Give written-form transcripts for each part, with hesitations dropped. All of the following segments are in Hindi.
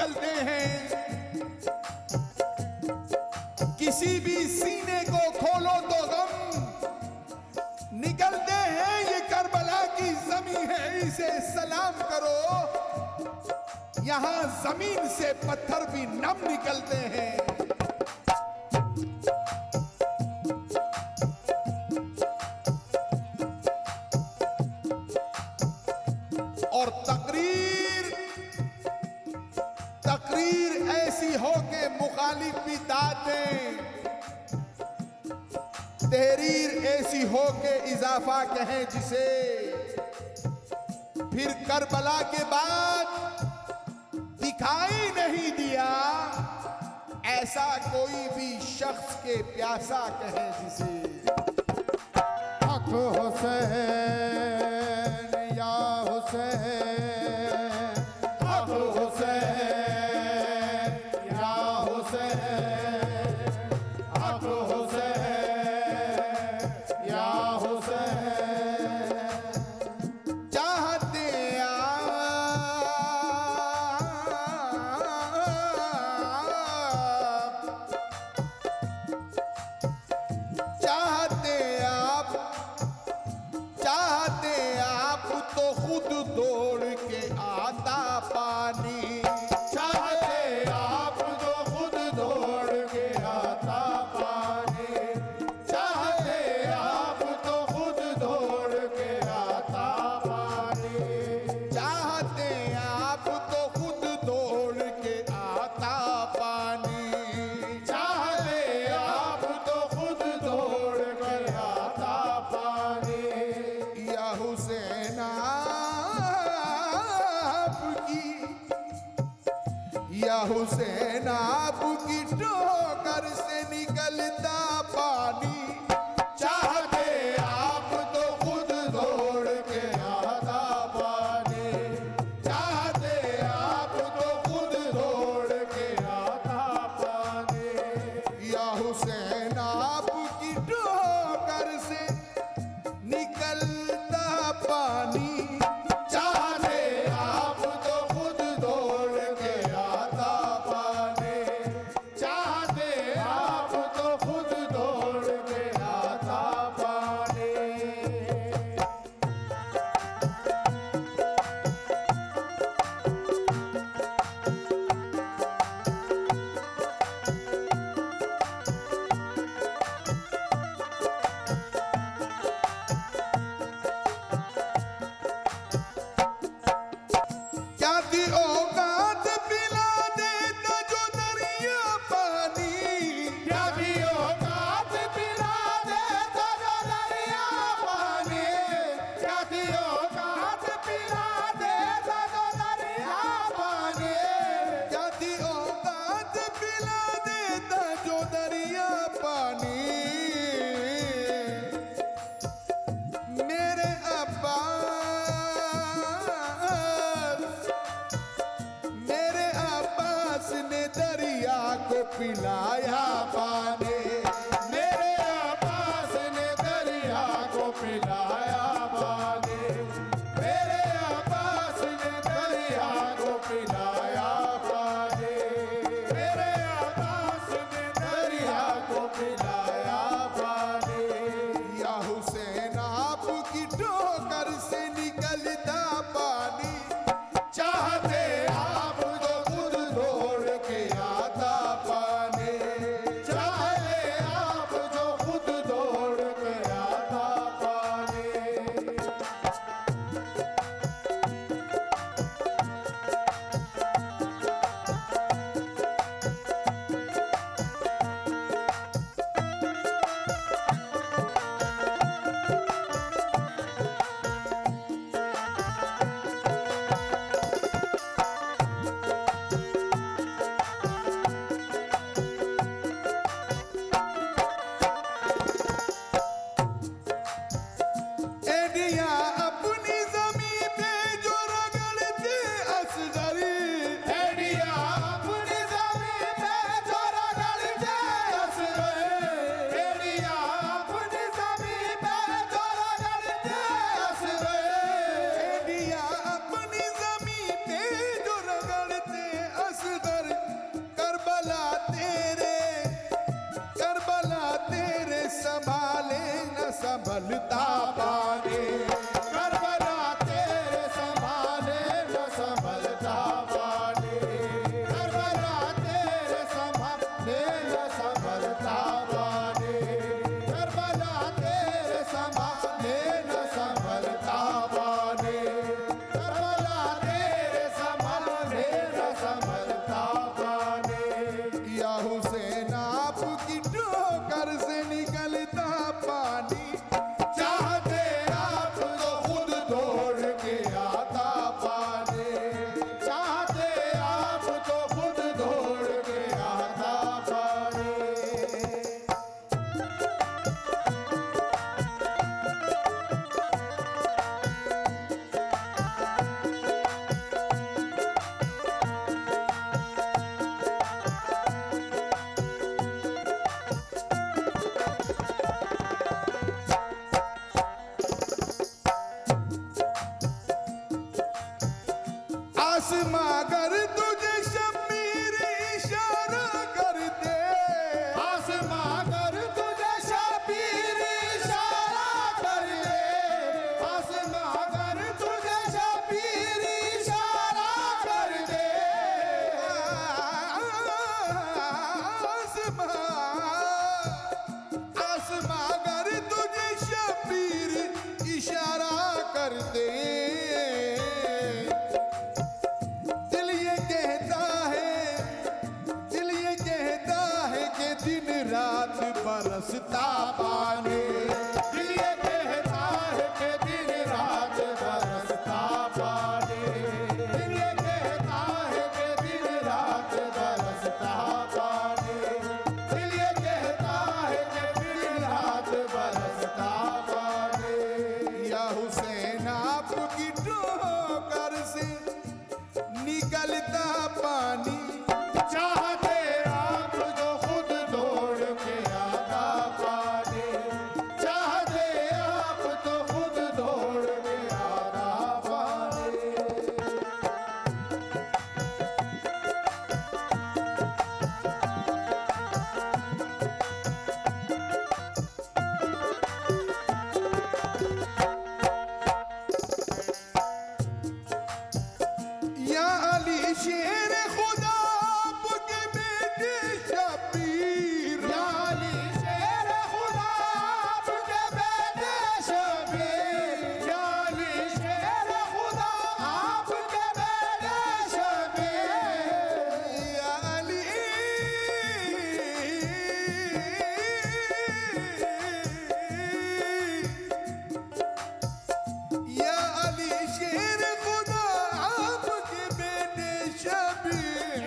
निकलते हैं। किसी भी सीने को खोलो तो गम निकलते हैं। ये करबला की जमीन है, इसे सलाम करो। यहां जमीन से पत्थर भी नम निकलते हैं। और तकरीर ऐसी हो के मुखालिफ भी दाद दें, तहरीर ऐसी हो के इजाफा कहें जिसे। फिर करबला के बाद दिखाई नहीं दिया ऐसा कोई भी शख्स के प्यासा कहें जिसे। हक हुसैन या हुसैन, हक हुसैन या हुसैन, हक हुसैन या हुसैन। चाहते आप तो खुद दौड़ के आता पानी। चाहते आप तो खुद दौड़ के आता पानी। चाहते आप तो खुद दौड़ के आता पानी। चाहते आप तो खुद दौड़ के आता पानी। चाहते आप तो खुद दौड़ के आता पानी। या हुसैन आपकी ठोकर से निकलता पानी। चाहते आप तो खुद दौड़ के आता पानी। चाहते आप तो खुद दौड़ के आता पानी। या हुसैन आपकी ठोकर से निकलता पानी। चाहते आप तो खुद दौड़ के आता पानी। चाहते आप तो खुद दौड़ के आता पानी। क्या थी औकात पिला देता जो दरिया पानी। क्या भी औकात पिला देता जो दरिया पानी। क्या भी औकात पिला देता जो दरिया पानी। क्या थी औकात पिला देता जो दरिया पानी। मेरे अब्बास ने दरिया को पिलाया पानी। मेरे अब्बास ने दरिया को पिलाया पानी। मेरे अब्बास ने दरिया को पिलाया पानी। मेरे अब्बास ने दरिया को पिलाया पानी। या हुसैन आपकी ठोकर से निकलता पानी। चाहते आप तो खुद दौड़ के आता पानी। आसमां अगर तुझे शब्बीर इशारा कर दे, आसमां अगर तुझे शब्बीर इशारा कर दे, आसमां अगर तुझे शब्बीर इशारा कर दे, आसमां अगर तुझे शब्बीर इशारा कर दे, दिल ये कहता है कि दिन रात बरसता पानी, दिल ये कहता है कि दिन रात बरसता पानी, दिल ये कहता है कि दिन रात बरसता पानी, दिल ये कहता है कि दिन रात बरसता पानी। या हुसैन आपकी ठोकर से निकलता पानी, चाहते आप जो खुद दौड़ के आता पानी, चाहते आप तो खुद दौड़ के आता पानी। या अली शेर खुदा आपके बेटे शबीर, या अली शेर खुदा आपके बेटे शबीर, या अली शेर खुदा आपके बेटे शबीर, या अली या अली शेर खुदा आपके बेटे शबीर,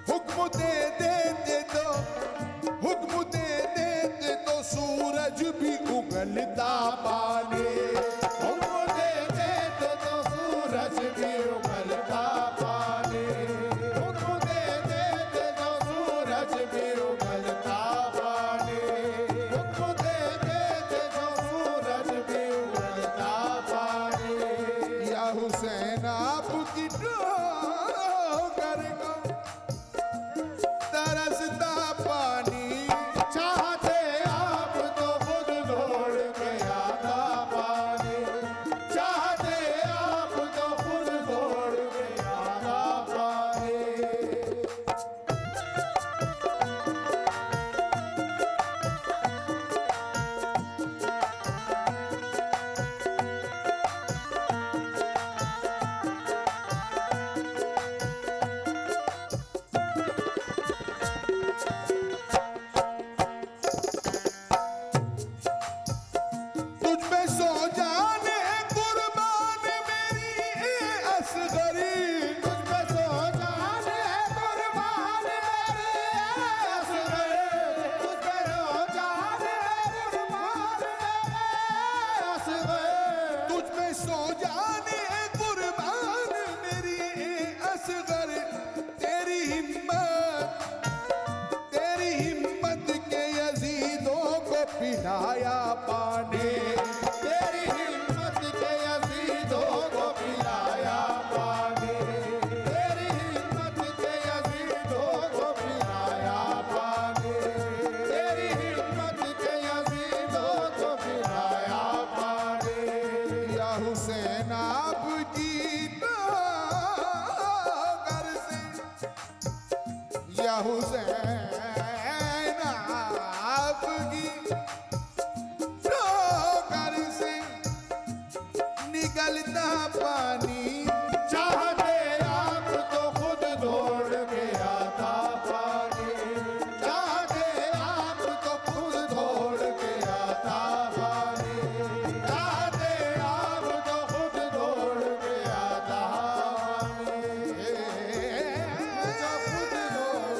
हुक्म दे देते तो सूरज भी उगलता पानी, हुक्म दे देते तो सूरज भी उगलता पानी, हुक्म दे देते तो सूरज भी उगलता पानी, हुक्म दे देते तो सूरज भी उगलता पानी। या हुसैन आपकी ठोकर को तरसता पानी, चाहते आप तो खुद दौड़ के आता पानी, चाहते आप तो खुद दौड़ के आता पानी। तुझ पे सो जाने कुर्बान मेरी ए असगरी, तुझ पे सो जाने कुर्बान मेरे असगर, तुझ पे रो जाने कुर्बान मेरे असगर, तुझ पे सो जाने कुर्बान मेरी ए असगर, तेरी हिम्मत के यजीदों को पिलाया पानी, तेरी हिम्मत के यजीदों को पिलाया पानी, तेरी हिम्मत के यजीदों को पिलाया पानी, तेरी हिम्मत के यजीदों को पिलाया पानी। या हुसैन आपकी ठोकर से, या हुसैन आपकी ठोकर से निकलता पानी, चाहते आप तो खुद दौड़ के आता पानी, चाहते आप तो खुद दौड़ के आता पानी, चाहते आप तो खुद दौड़ के आता पानी, जो खुद दौड़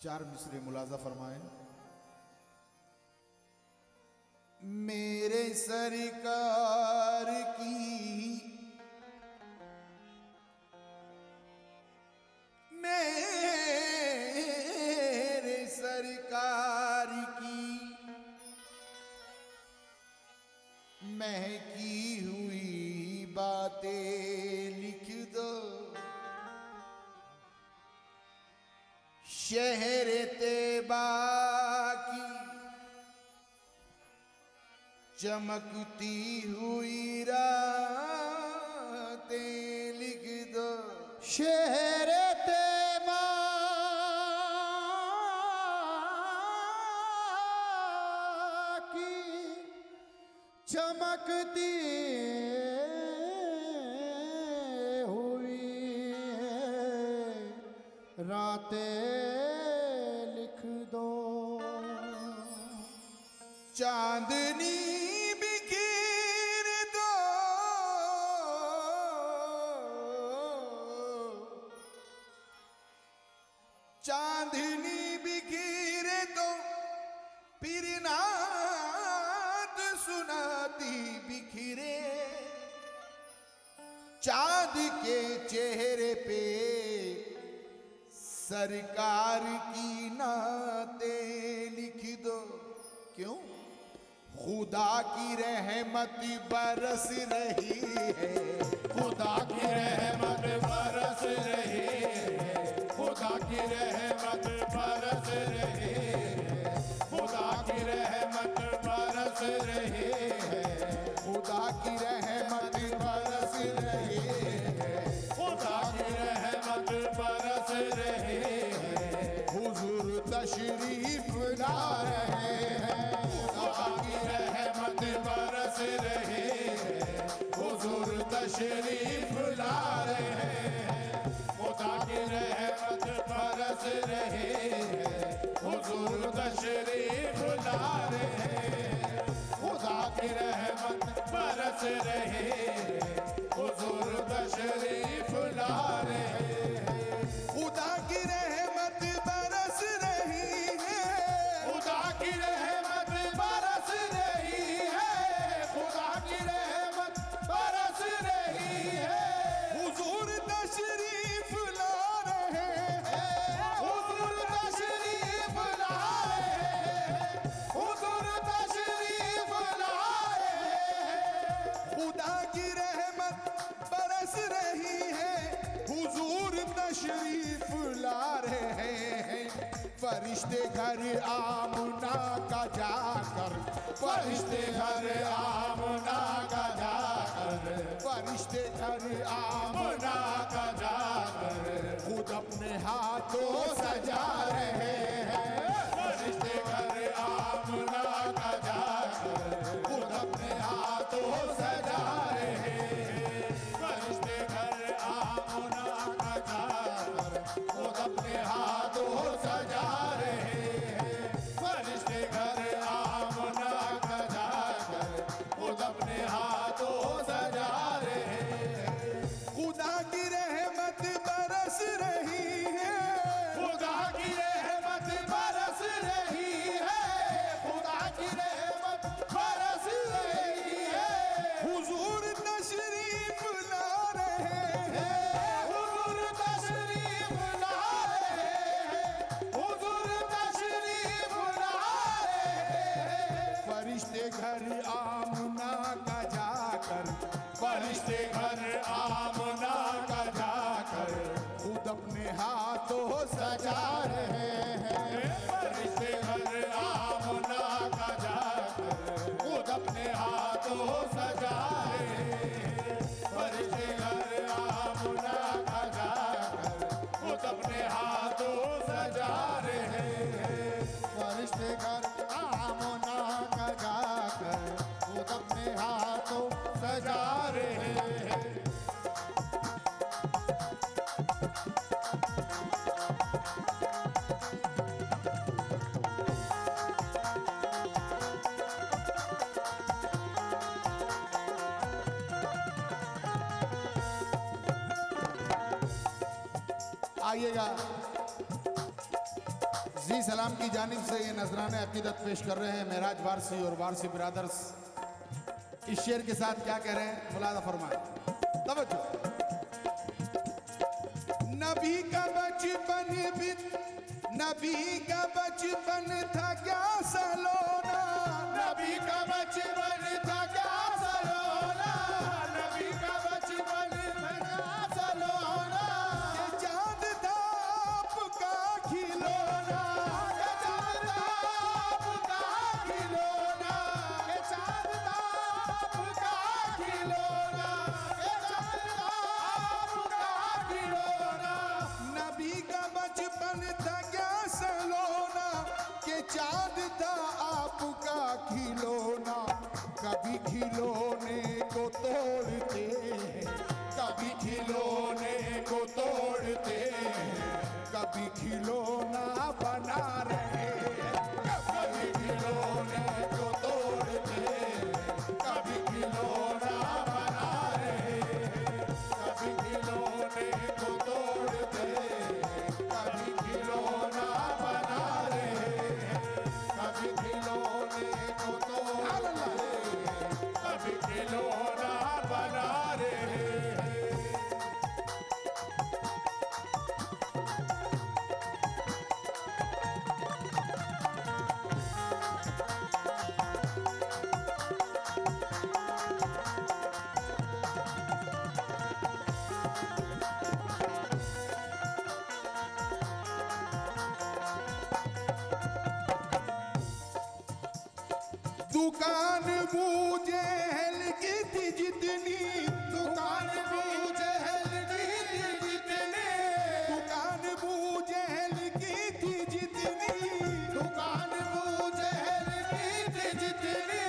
चार मिसरे मुलाजा फरमाए। मेरे सरकार की मेरे सरकार की महकी हुई बातें लिख दो। शहर तैबा की चमकती हुई रातें लिख दो। शहर तैबा की चमकती हुई रातें लिख दो। चांदनी बिखेर दो। चांदनी बिखेर दो फिर नात सुनाती बिखरे। चांद के चेहरे पे सरकार की नातें लिख दो। क्यों? खुदा की रहमत बरस रही है। खुदा की रहमत बरस रही है। खुदा की रहमत बरस रही है। खुदा की रहमत बरस रही है। खुदा की रहमत बरस रही है। खुदा की रहमत बरस रही है। हुजूर तशरीफ ला रहे हैं। खुदा की रहमत बरस रही है। हुजूर तशरीफ ला रहे हैं। खुदा की रहमत बरस रही है। हुजूर तशरीफ ला रहे हैं। खुदा की रहमत बरस रही है। हुजूर तशरीफ ला रहे हैं। खुदा की रहमत बरस रही है। खुदा की रहमत बरस रही है। खुदा की रहमत बरस रही है। हुजूर तशरीफ ला रहे हैं। हुजूर तशरीफ ला रहे हैं। हुजूर तशरीफ ला रहे हैं। खुदा की रहमत बरस रही है। हुजूर तशरीफ ला रहे हैं। फरिश्ते घर आमना का जाकर। फरिश्ते घर आमना का जाकर। फरिश्ते घर आमना आमना का जाकर। खुद अपने हाथों सजा रहे हैं। फरिश्ते घर आमना का जाकर। खुद अपने हाथों सजा रहे हैं। फरिश्ते घर आमना का जाकर। खुद अपने हाथों सजा रहे हैं। फरिश्ते घर आमना का जाकर। खुद अपने हाथों सजा रहे हैं। खुदा की रहमत बरस रही है। खुदा की रहमत घर आमना का जाकर खुद अपने हाथों सजा रहे हैं। फरिश्ते घर आमना का जाकर खुद अपने हाथों सजा रहे हैं। फरिश्ते घर आमना का जाकर खुद अपने हाथों सजा रहे हैं। फरिश्ते घर आमना का जाकर खुद अपने हाथों सजा रहे हैं। आइएगा, जी सलाम की जानिब से ये नजराने अकीदत पेश कर रहे हैं महराज वारसी और वारसी ब्रदर्स। इस शेर के साथ क्या कह रहे हैं, मुलादा फरमाएं। तवज्जो। नबी का बचपन भी, नबी का बचपन था क्या सलोना, नबी का बचपन था क्या सलोना, नबी का बचपन था क्या सलोना। ये चांद था आपका खिलौना, ये चांद था आपका खिलौना, ये चांद था आपका खिलौना, ये चांद था आपका खिलौना। नबी का बचपन था क्या सलोना, के चांद था आपका खिलौना। कभी खिलौने को तोड़ते हैं, कभी खिलौने को तोड़ते हैं, कभी खिलौना बना रहे हैं। कभी खिलौने को तोड़ते हैं, कभी खिलौना बना रहे हैं। कभी खिलौने को तोड़ते हैं, कभी खिलौना बना रहे हैं। कभी खिलौने को तोड़ते हैं, कभी खिलौना बना रहे हैं। दुकान बूझे हल्की थी जितनी, दुकान बूझे हल्की थी जितनी, दुकान बूझे हल्की थी जितनी, दुकान बूझे हल्की थी जितनी।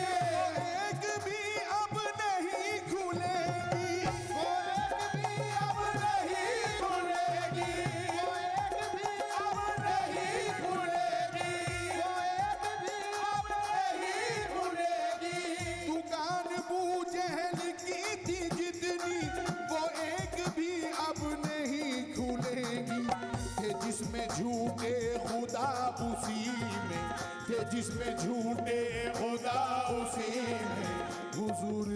एक भी अब नहीं खुलेगी, वो एक भी अब नहीं खुलेगी, वो एक भी अब नहीं खुलेगी, वो एक भी अब नहीं खुलेगी। दुकान बूझे हल्की थी जितनी, वो एक भी अब नहीं खुलेगी। थे जिसमें झूठे खुदा उसी में, थे जिसमें झूठे खुदा उसी में हुजूर